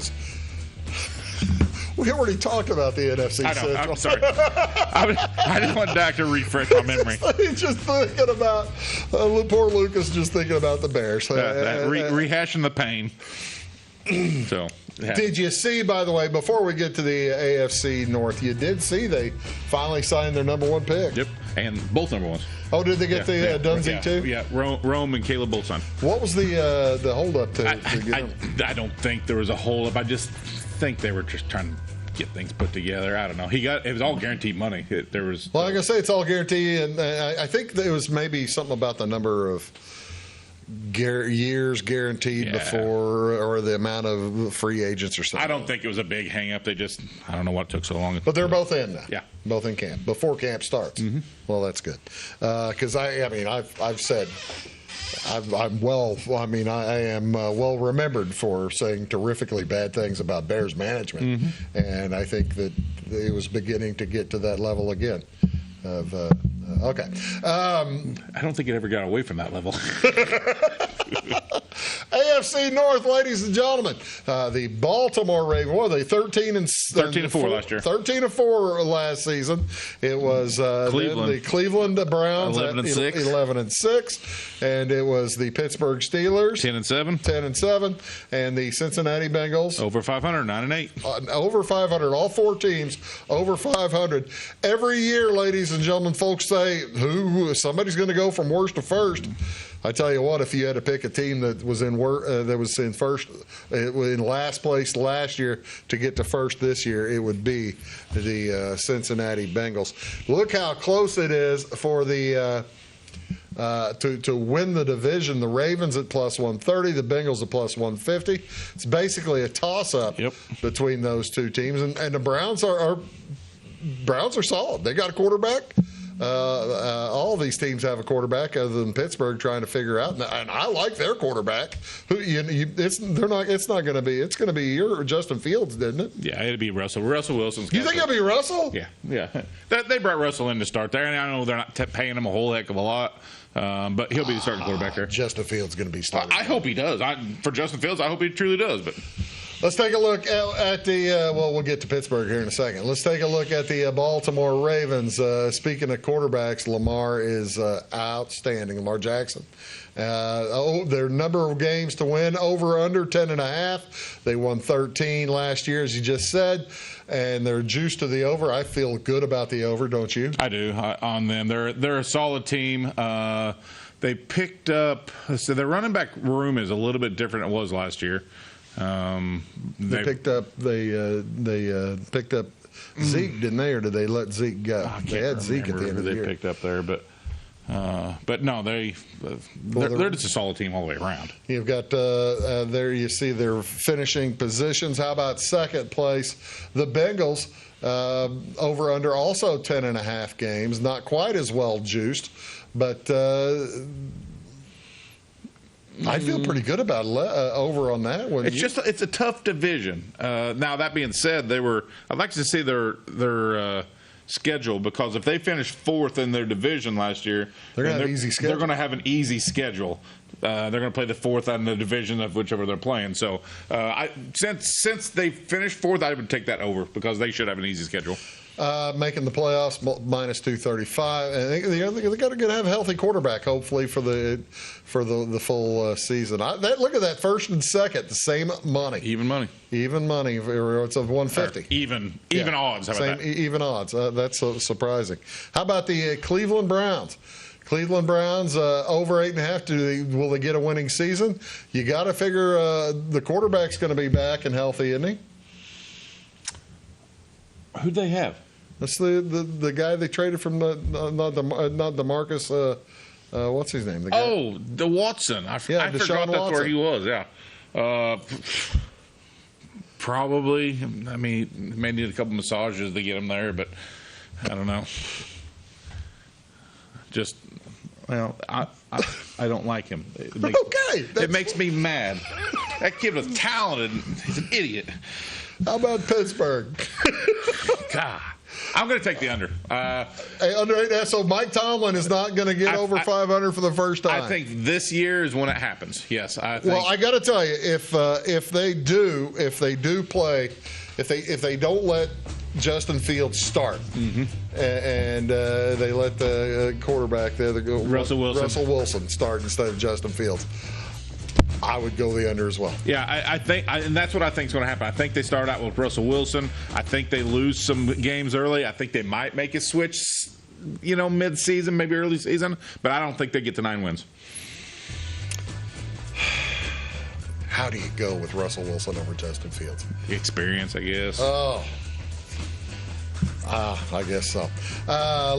We already talked about the NFC Central. I'm sorry. I just want Dak to refresh my memory. He's just thinking about – poor Lucas just thinking about the Bears. Rehashing the pain. Rehashing the pain. Well, ladies and gentlemen, welcome back. We already talked about the NFC Central. He's just thinking about – poor Lucas just thinking about the Bears. Just thinking about the Bears. Just thinking about the Bears. So. Yeah. Did you see, by the way, before we get to the AFC North, you did see they finally signed their number 1 pick? Yep, and both number 1s. Oh, did they get the Dunsey too? Yeah, Rome and Caleb both signed. What was the holdup to get them? I don't think there was a holdup. I just think they were just trying to get things put together. I don't know. It was all guaranteed money. Well, like I say, it's all guaranteed, and I think there was maybe something about the number of years guaranteed before, or the amount of free agents or something. I don't think it was a big hang-up. I don't know what took so long. But they're both in now. Yeah. Both in camp before camp starts. Mm-hmm. Well, that's good. Because I've said I am well remembered for saying terrifically bad things about Bears management, and I think that it was beginning to get to that level again. Okay. I don't think it ever got away from that level. AFC North, ladies and gentlemen, the Baltimore Ravens. What were they? 13-4 last year. 13-4 last season. It was the Cleveland Browns 11-6. 11-6, and it was the Pittsburgh Steelers 10-7, and the Cincinnati Bengals over 500, 9-8. Over 500. All 4 teams over 500. Every year, ladies and gentlemen, folks say somebody's going to go from worst to first. I tell you what, if you had to pick a team that was in last place last year to get to first this year, it would be the Cincinnati Bengals. Look how close it is for the to win the division. The Ravens at plus 130, the Bengals at plus 150. It's basically a toss-up between those two teams, and the Browns are solid. They got a quarterback. All these teams have a quarterback other than Pittsburgh trying to figure out, and I like their quarterback. It's going to be your Justin Fields, didn't it? Yeah, it'd be Russell. Russell Wilson's. You think it'll be Russell? Yeah. They brought Russell in to start there, and I know they're not paying him a whole heck of a lot, but he'll be the starting quarterback there. Justin Fields going to be starting. I hope he does. For Justin Fields, I hope he truly does, but. Let's take a look at the we'll get to Pittsburgh here in a second. Let's take a look at the Baltimore Ravens. Speaking of quarterbacks, Lamar is outstanding. Lamar Jackson. Their number of games to win, over under 10.5. They won 13 last year, as you just said, and they're juiced to the over. I feel good about the over, don't you? I do on them. They're a solid team. They picked up. So their running back room is a little bit different than it was last year. They picked up Zeke, didn't they, or did they let Zeke go? They had Zeke at the end of the year. They picked up there, but no, they're just a solid team all the way around. You've got there. You see their finishing positions. How about second place? The Bengals. Over under also 10.5 games. Not quite as well juiced, but. I feel pretty good about over on that one. It's a tough division. Now that being said, I'd like to see their schedule, because if they finish 4th in their division last year, they're going to have an easy schedule. They're going to have an easy schedule. They're going to play the 4th out in the division of whichever they're playing. So since they finished 4th, I would take that over, because they should have an easy schedule. Making the playoffs, minus 235. And they got to have a healthy quarterback, hopefully, for the full season. Look at that, first and second, the same money. Even money. It's of 150. Even odds. How about that? Even odds. That's so surprising. How about the Cleveland Browns? Cleveland Browns over 8.5. Will they get a winning season? You got to figure the quarterback's going to be back and healthy, isn't he? Who'd they have? That's the guy they traded from not DeMarcus. What's his name? The Watson. I forgot that's Watson. Where he was. Yeah. Probably. I mean, may need a couple massages to get him there, but I don't know. I don't like him. It makes me mad. That kid was talented. He's an idiot. How about Pittsburgh? God. I'm going to take the under. Under 8.5. So Mike Tomlin is not going to get over 500 for the first time. I think this year is when it happens. Yes. Well, I got to tell you, if they do play, if they don't let Justin Fields start, and they let the quarterback there, Russell Wilson start instead of Justin Fields, I would go the under as well. Yeah, I think, and that's what I think is going to happen. I think they start out with Russell Wilson. I think they lose some games early. I think they might make a switch, mid-season, maybe early season, but I don't think they get to 9 wins. How do you go with Russell Wilson over Justin Fields? Experience, I guess. Oh. I guess so.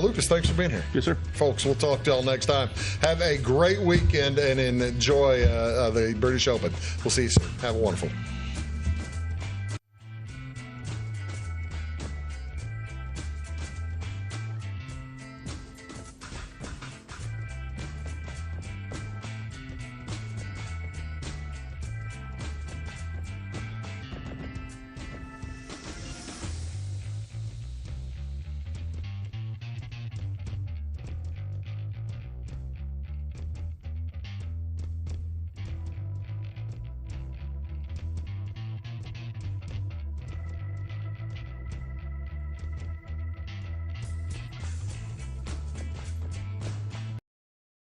Lucas, thanks for being here. Yes, sir. Folks, we'll talk to y'all next time. Have a great weekend and enjoy the British Open. We'll see you soon. Have a wonderful one.